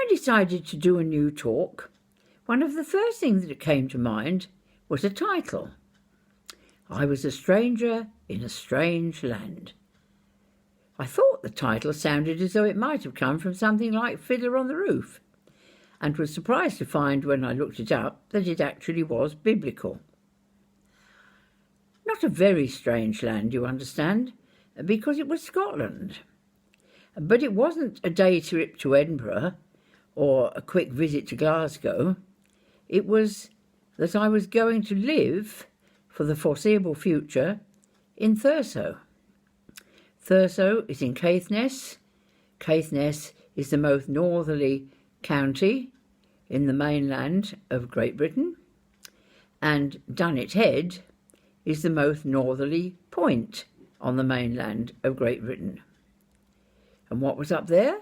I decided to do a new talk, one of the first things that came to mind was a title. I was a stranger in a strange land. I thought the title sounded as though it might have come from something like Fiddler on the Roof, and was surprised to find when I looked it up that it actually was biblical. Not a very strange land, you understand, because it was Scotland. But it wasn't a day trip to Edinburgh or a quick visit to Glasgow. It was that I was going to live, for the foreseeable future, in Thurso. Thurso is in Caithness. Caithness is the most northerly county in the mainland of Great Britain, and Dunnet Head is the most northerly point on the mainland of Great Britain. And what was up there?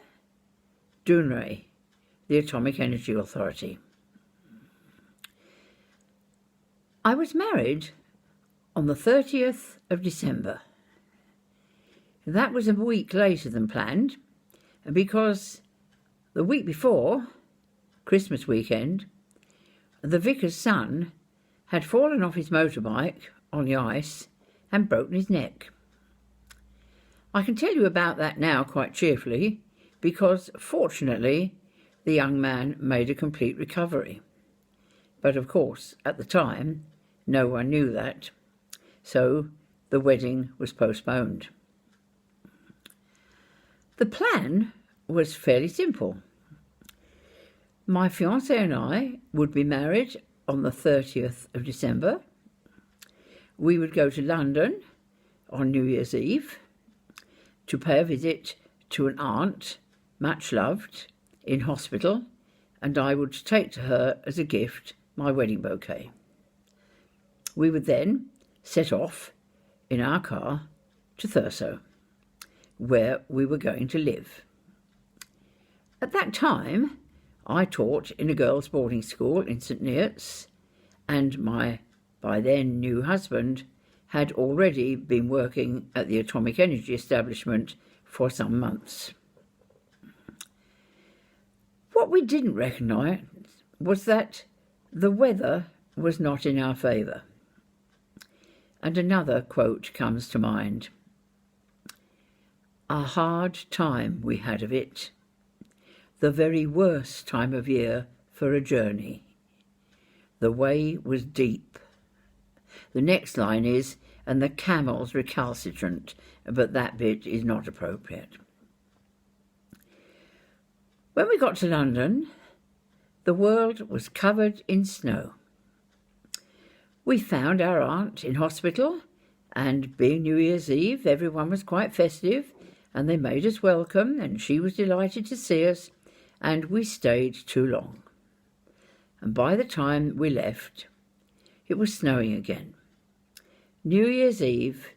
Dounreay, the Atomic Energy Authority. I was married on the 30th of December. That was a week later than planned, because the week before, Christmas weekend, the vicar's son had fallen off his motorbike on the ice and broken his neck. I can tell you about that now quite cheerfully, because fortunately the young man made a complete recovery. But of course, at the time, no one knew that, so the wedding was postponed. The plan was fairly simple. My fiancé and I would be married on the 30th of December. We would go to London on New Year's Eve to pay a visit to an aunt, much loved, in hospital, and I would take to her as a gift my wedding bouquet. We would then set off in our car to Thurso, where we were going to live. At that time, I taught in a girls' boarding school in St Neots, and my by then new husband had already been working at the Atomic Energy Establishment for some months. What we didn't recognise was that the weather was not in our favour. And another quote comes to mind. A hard time we had of it, the very worst time of year for a journey. The way was deep. The next line is, and the camels recalcitrant, but that bit is not appropriate. When we got to London, the world was covered in snow. We found our aunt in hospital, and being New Year's Eve, everyone was quite festive, and they made us welcome, and she was delighted to see us, and we stayed too long. And by the time we left, it was snowing again. New Year's Eve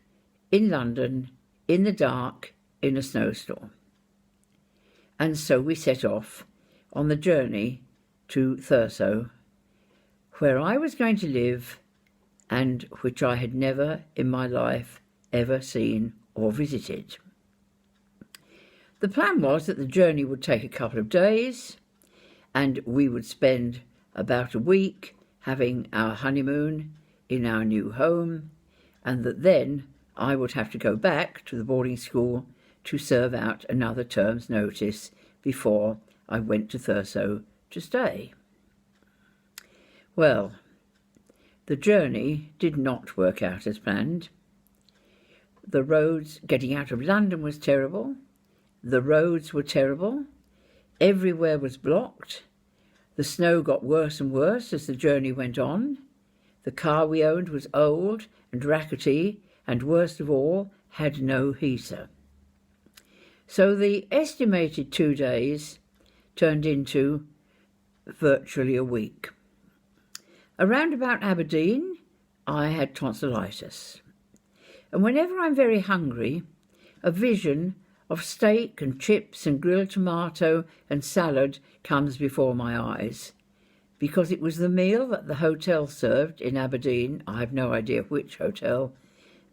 in London, in the dark, in a snowstorm. And so we set off on the journey to Thurso, where I was going to live and which I had never in my life ever seen or visited. The plan was that the journey would take a couple of days, and we would spend about a week having our honeymoon in our new home, and that then I would have to go back to the boarding school to serve out another term's notice before I went to Thurso to stay. Well, the journey did not work out as planned. The roads getting out of London was terrible. The roads were terrible. Everywhere was blocked. The snow got worse and worse as the journey went on. The car we owned was old and rackety, and worst of all, had no heater. So the estimated 2 days turned into virtually a week. Around about Aberdeen, I had tonsillitis. And whenever I'm very hungry, a vision of steak and chips and grilled tomato and salad comes before my eyes, because it was the meal that the hotel served in Aberdeen, I have no idea which hotel,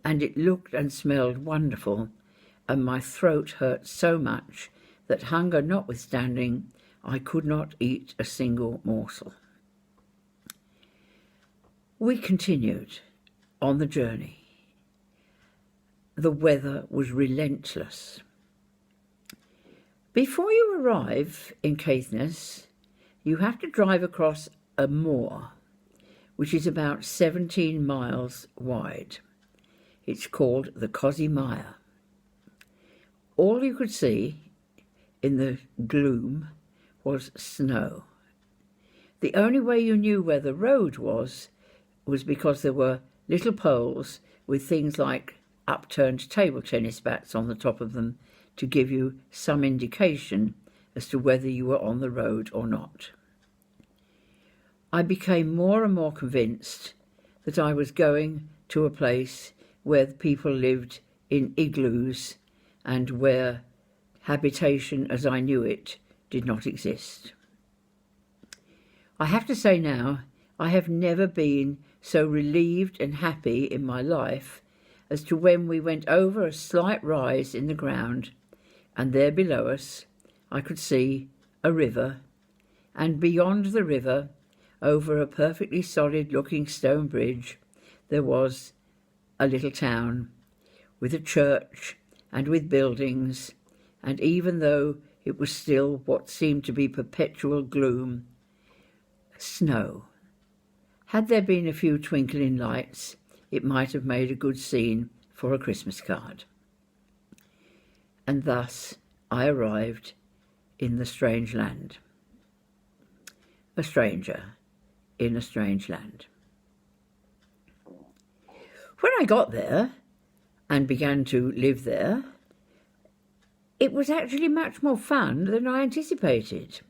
and it looked and smelled wonderful, and my throat hurt so much that, hunger notwithstanding, I could not eat a single morsel. We continued on the journey. The weather was relentless. Before you arrive in Caithness, you have to drive across a moor, which is about 17 miles wide. It's called the Cosy Mire. All you could see in the gloom was snow. The only way you knew where the road was because there were little poles with things like upturned table tennis bats on the top of them to give you some indication as to whether you were on the road or not. I became more and more convinced that I was going to a place where the people lived in igloos and where habitation as I knew it did not exist. I have to say now, I have never been so relieved and happy in my life as to when we went over a slight rise in the ground, and there below us I could see a river, and beyond the river, over a perfectly solid-looking stone bridge, there was a little town with a church and with buildings, and even though it was still what seemed to be perpetual gloom, snow. Had there been a few twinkling lights, it might have made a good scene for a Christmas card. And thus I arrived in the strange land. A stranger in a strange land. When I got there and began to live there, it was actually much more fun than I anticipated.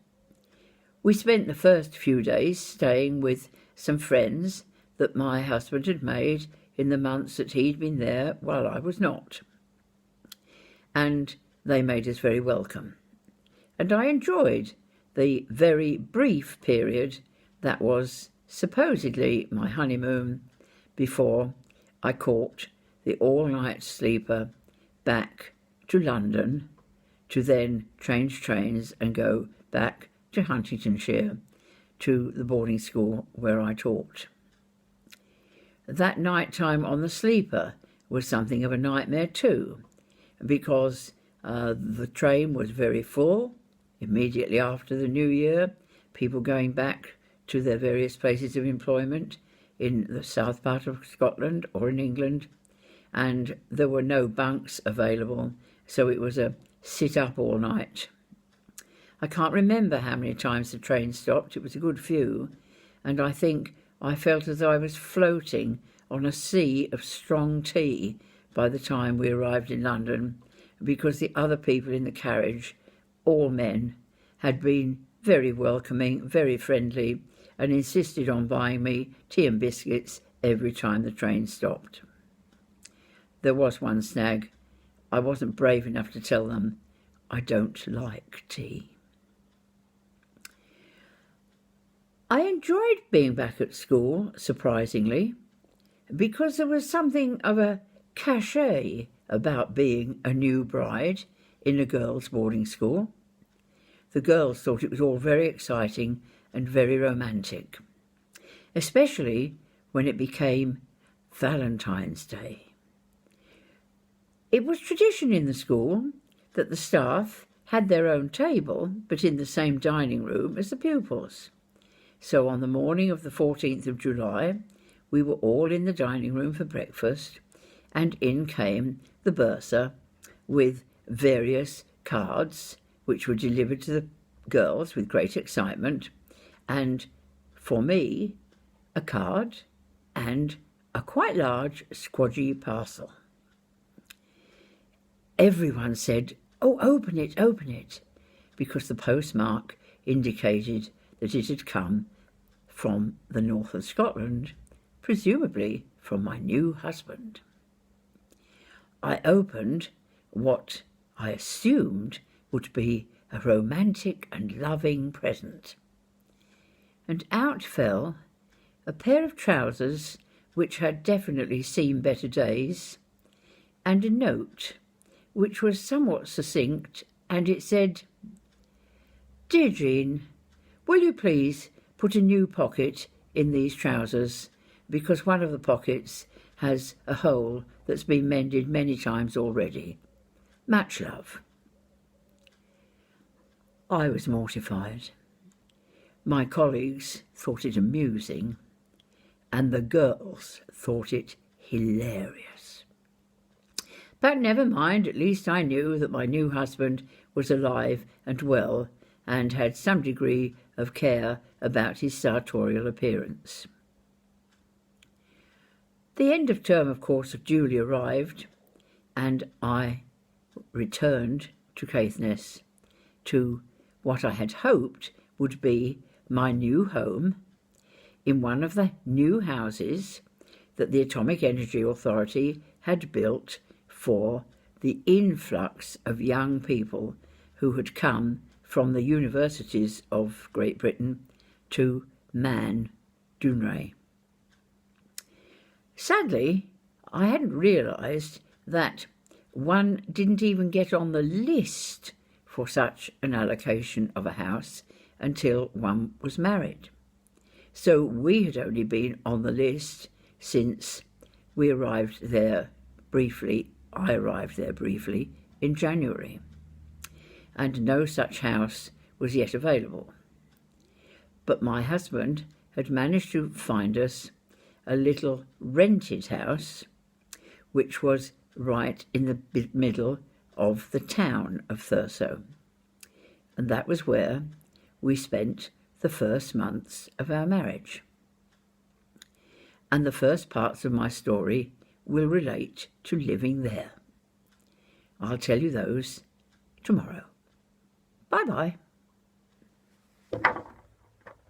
We spent the first few days staying with some friends that my husband had made in the months that he'd been there while I was not. And they made us very welcome. And I enjoyed the very brief period that was supposedly my honeymoon before I caught the all-night sleeper back to London to then change trains and go back to Huntingdonshire to the boarding school where I taught. That night time on the sleeper was something of a nightmare too, because the train was very full immediately after the New Year, people going back to their various places of employment in the south part of Scotland or in England, and there were no bunks available, so it was a sit up all night. I can't remember how many times the train stopped. It was a good few, and I think I felt as though I was floating on a sea of strong tea by the time we arrived in London, because the other people in the carriage, all men, had been very welcoming, very friendly, and insisted on buying me tea and biscuits every time the train stopped. There was one snag. I wasn't brave enough to tell them I don't like tea. I enjoyed being back at school, surprisingly, because there was something of a cachet about being a new bride in a girls' boarding school. The girls thought it was all very exciting and very romantic, especially when it became Valentine's Day. It was tradition in the school that the staff had their own table, but in the same dining room as the pupils. So on the morning of the 14th of July, we were all in the dining room for breakfast, and in came the bursar with various cards, which were delivered to the girls with great excitement, and for me, a card and a quite large squodgy parcel. Everyone said, "Oh, open it," because the postmark indicated that it had come from the north of Scotland, presumably from my new husband. I opened what I assumed would be a romantic and loving present, and out fell a pair of trousers which had definitely seen better days, and a note which was somewhat succinct, and it said, "Dear Jean, will you please put a new pocket in these trousers, because one of the pockets has a hole that's been mended many times already. Much love." I was mortified. My colleagues thought it amusing, and the girls thought it hilarious. But never mind, at least I knew that my new husband was alive and well and had some degree of care about his sartorial appearance. The end of term, of course, duly arrived, and I returned to Caithness, to what I had hoped would be my new home in one of the new houses that the Atomic Energy Authority had built for the influx of young people who had come from the universities of Great Britain to man Dunray. Sadly, I hadn't realised that one didn't even get on the list for such an allocation of a house until one was married. So we had only been on the list since I arrived there briefly in January, and no such house was yet available. But my husband had managed to find us a little rented house, which was right in the middle of the town of Thurso, and that was where we spent the first months of our marriage. And the first parts of my story will relate to living there. I'll tell you those tomorrow. Bye-bye.